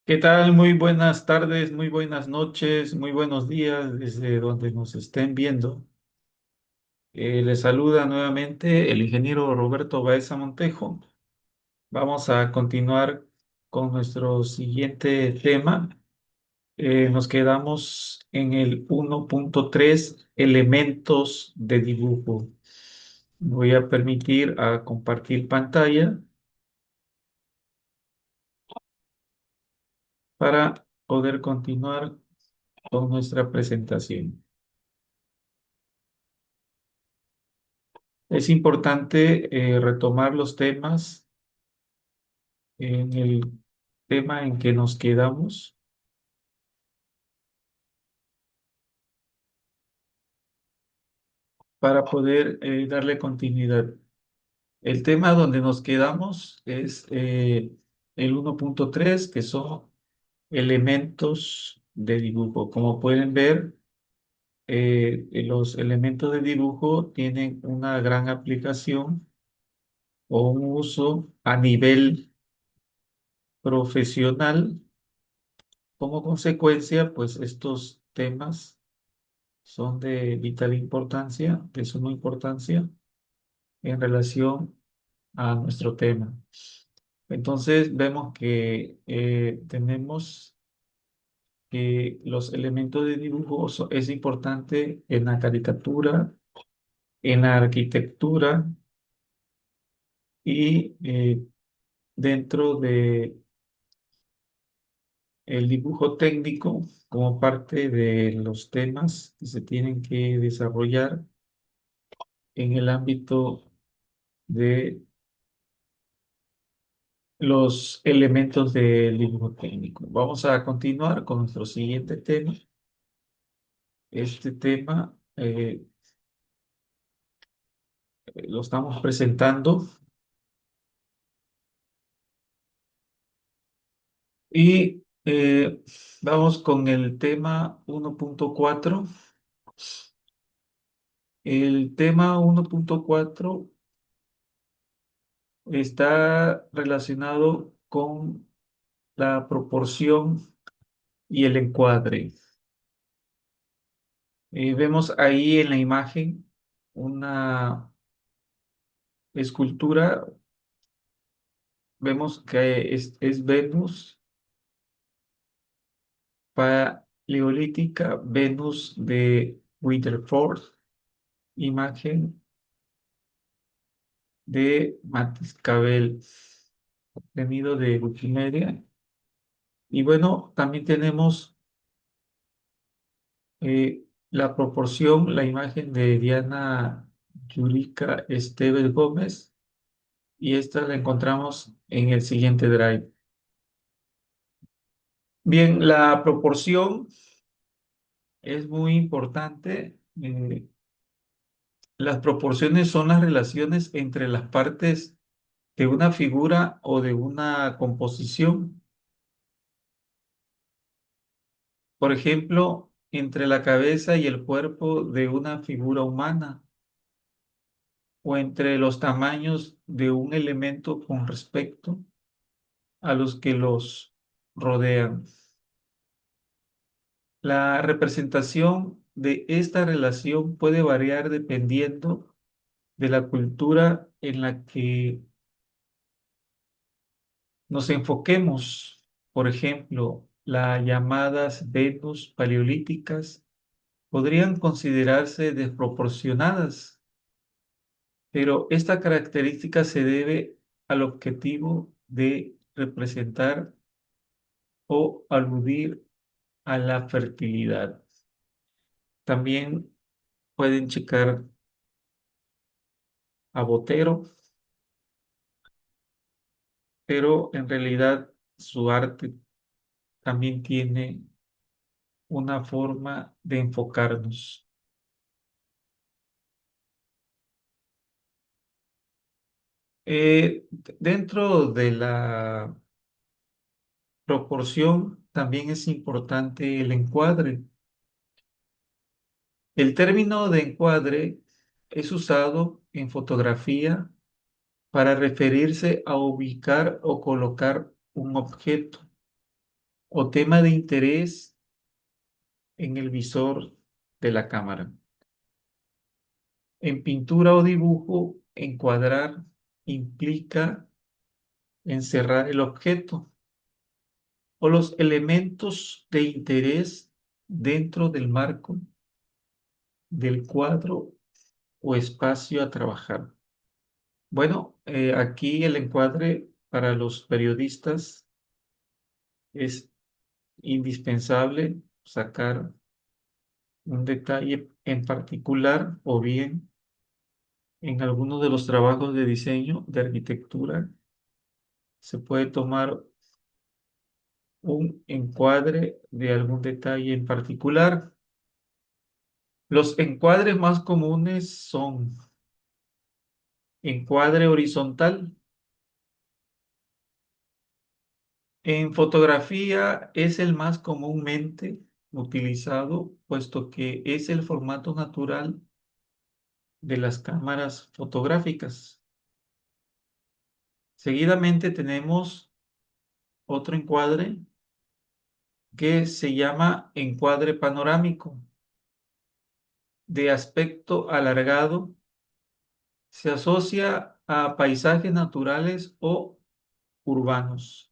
¿Qué tal? Muy buenas tardes, muy buenas noches, muy buenos días desde donde nos estén viendo. Les saluda nuevamente el ingeniero Roberto Baeza Montejo. Vamos a continuar con nuestro siguiente tema. Nos quedamos en el 1.3, elementos de dibujo. Voy a permitir a compartir pantalla para poder continuar con nuestra presentación. Es importante retomar los temas en el tema en que nos quedamos para poder darle continuidad. El tema donde nos quedamos es el 1.3, que son elementos de dibujo. Como pueden ver, los elementos de dibujo tienen una gran aplicación o un uso a nivel profesional. Como consecuencia, pues estos temas son de vital importancia, de suma importancia en relación a nuestro tema. Entonces, vemos que tenemos que los elementos de dibujo es importante en la caricatura, en la arquitectura y dentro de el dibujo técnico como parte de los temas que se tienen que desarrollar en el ámbito de los elementos del dibujo técnico. Vamos a continuar con nuestro siguiente tema. Este tema lo estamos presentando y vamos con el tema 1.4. El tema 1.4 está relacionado con la proporción y el encuadre. Vemos ahí en la imagen una escultura. Vemos que es Venus paleolítica, Venus de Winterford, imagen de Matiscabel, venido de Wikimedia. Y bueno, también tenemos la proporción, la imagen de Diana Yurica Esteves Gómez, y esta la encontramos en el siguiente drive. Bien, la proporción es muy importante. Las proporciones son las relaciones entre las partes de una figura o de una composición. Por ejemplo, entre la cabeza y el cuerpo de una figura humana o entre los tamaños de un elemento con respecto a los que los rodean. La representación de esta relación puede variar dependiendo de la cultura en la que nos enfoquemos. Por ejemplo, las llamadas Venus paleolíticas podrían considerarse desproporcionadas, pero esta característica se debe al objetivo de representar o aludir a la fertilidad. También pueden checar a Botero, pero en realidad su arte también tiene una forma de enfocarnos. Dentro de la proporción también es importante el encuadre. El término de encuadre es usado en fotografía para referirse a ubicar o colocar un objeto. o tema de interés en el visor de la cámara. En pintura o dibujo, encuadrar implica encerrar el objeto o los elementos de interés dentro del marco del cuadro o espacio a trabajar. Bueno, aquí el encuadre para los periodistas es indispensable sacar un detalle en particular o bien en alguno de los trabajos de diseño, de arquitectura, se puede tomar un encuadre de algún detalle en particular. Los encuadres más comunes son encuadre horizontal. En fotografía es el más comúnmente utilizado, puesto que es el formato natural de las cámaras fotográficas. Seguidamente tenemos otro encuadre que se llama encuadre panorámico. De aspecto alargado, se asocia a paisajes naturales o urbanos.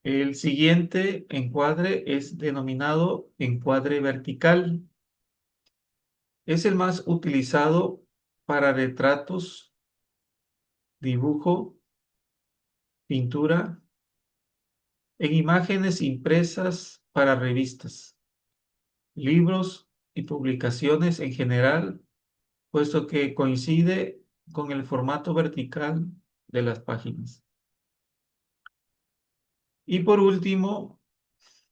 El siguiente encuadre es denominado encuadre vertical. Es el más utilizado para retratos, dibujo, pintura, en imágenes impresas para revistas, libros y publicaciones en general, puesto que coincide con el formato vertical de las páginas. Y por último,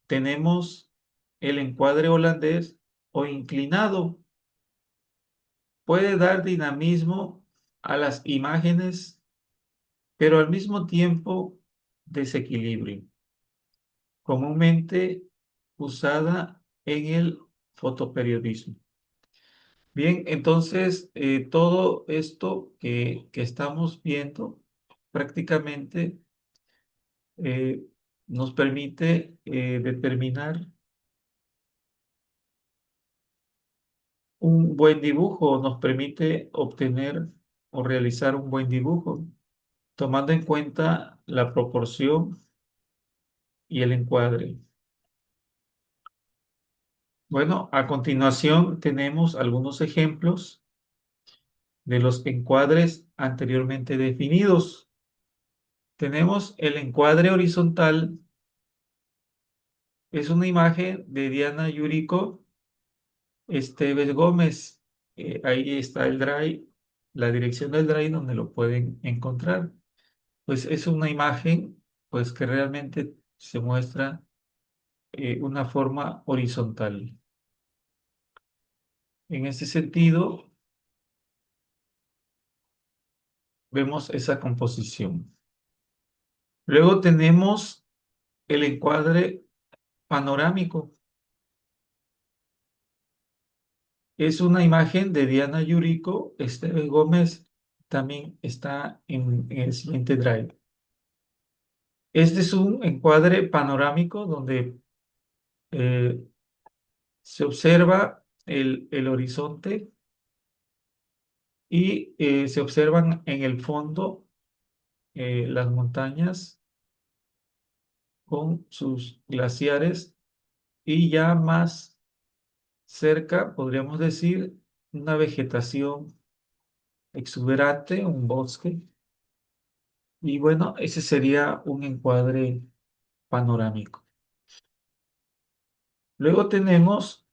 tenemos el encuadre holandés o inclinado. Puede dar dinamismo a las imágenes, pero al mismo tiempo desequilibrio, comúnmente usada en el fotoperiodismo. Bien, entonces todo esto que estamos viendo prácticamente eh, nos permite determinar un buen dibujo, nos permite obtener o realizar un buen dibujo, tomando en cuenta la proporción y el encuadre. Bueno, a continuación tenemos algunos ejemplos de los encuadres anteriormente definidos. Tenemos el encuadre horizontal, es una imagen de Diana Yuriko Esteves Gómez. Ahí está el drive, la dirección del drive donde lo pueden encontrar. Pues es una imagen pues que realmente se muestra una forma horizontal. En ese sentido, vemos esa composición. Luego tenemos el encuadre panorámico. Es una imagen de Diana Yuriko Esteves Gómez. También está en el siguiente drive. Este es un encuadre panorámico donde eh, se observa el horizonte y se observan en el fondo las montañas con sus glaciares y ya más cerca, podríamos decir, una vegetación exuberante, un bosque. Y bueno, ese sería un encuadre panorámico. Luego tenemos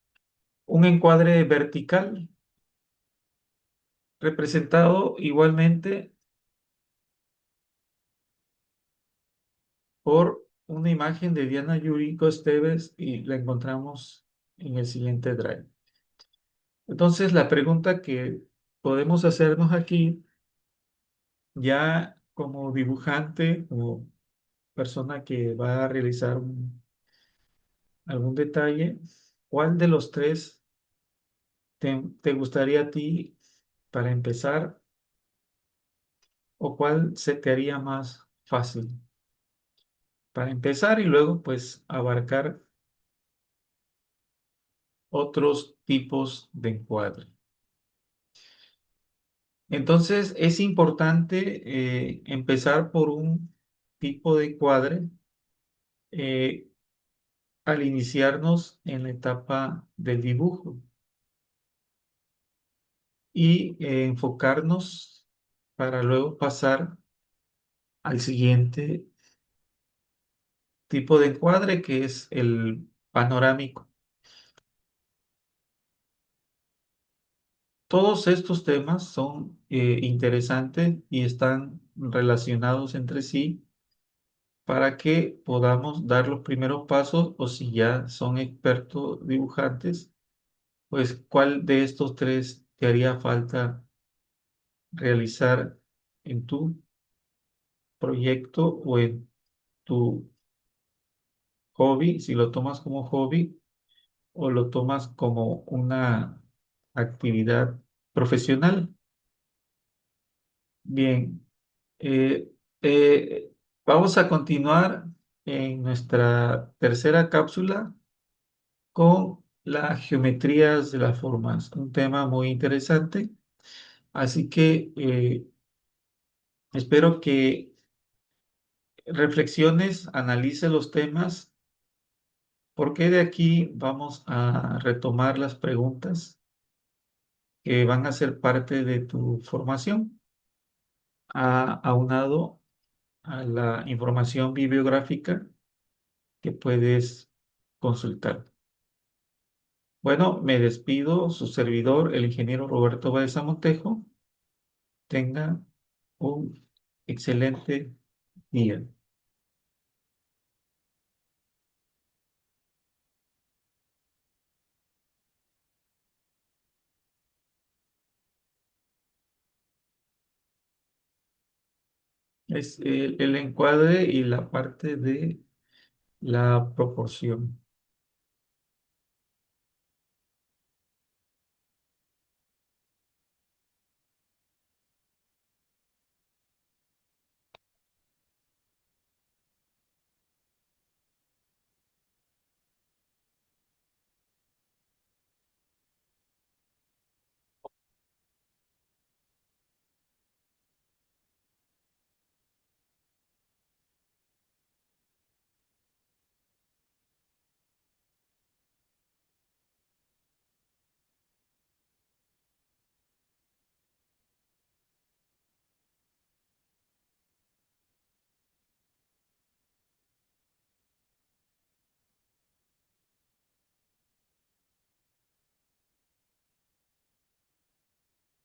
un encuadre vertical, representado igualmente por una imagen de Diana Yuriko Esteves y la encontramos en el siguiente drive. Entonces, la pregunta que podemos hacernos aquí, ya como dibujante o persona que va a realizar algún detalle, ¿cuál de los tres te gustaría a ti para empezar o cuál se te haría más fácil para empezar y luego pues abarcar otros tipos de encuadre. Entonces es importante empezar por un tipo de encuadre eh, al iniciarnos en la etapa del dibujo y enfocarnos para luego pasar al siguiente tipo de encuadre que es el panorámico. Todos estos temas son interesantes y están relacionados entre sí para que podamos dar los primeros pasos o si ya son expertos dibujantes, pues cuál de estos tres te haría falta realizar en tu proyecto o en tu hobby, si lo tomas como hobby o lo tomas como una actividad profesional. Bien, eh, eh, vamos a continuar en nuestra tercera cápsula con las geometrías de las formas, un tema muy interesante. Así que espero que reflexiones, analice los temas, porque de aquí vamos a retomar las preguntas que van a ser parte de tu formación, aunado a la información bibliográfica que puedes consultar. Bueno, me despido, su servidor, el ingeniero Roberto Baeza Montejo. Tenga un excelente día. Es el encuadre y la parte de la proporción.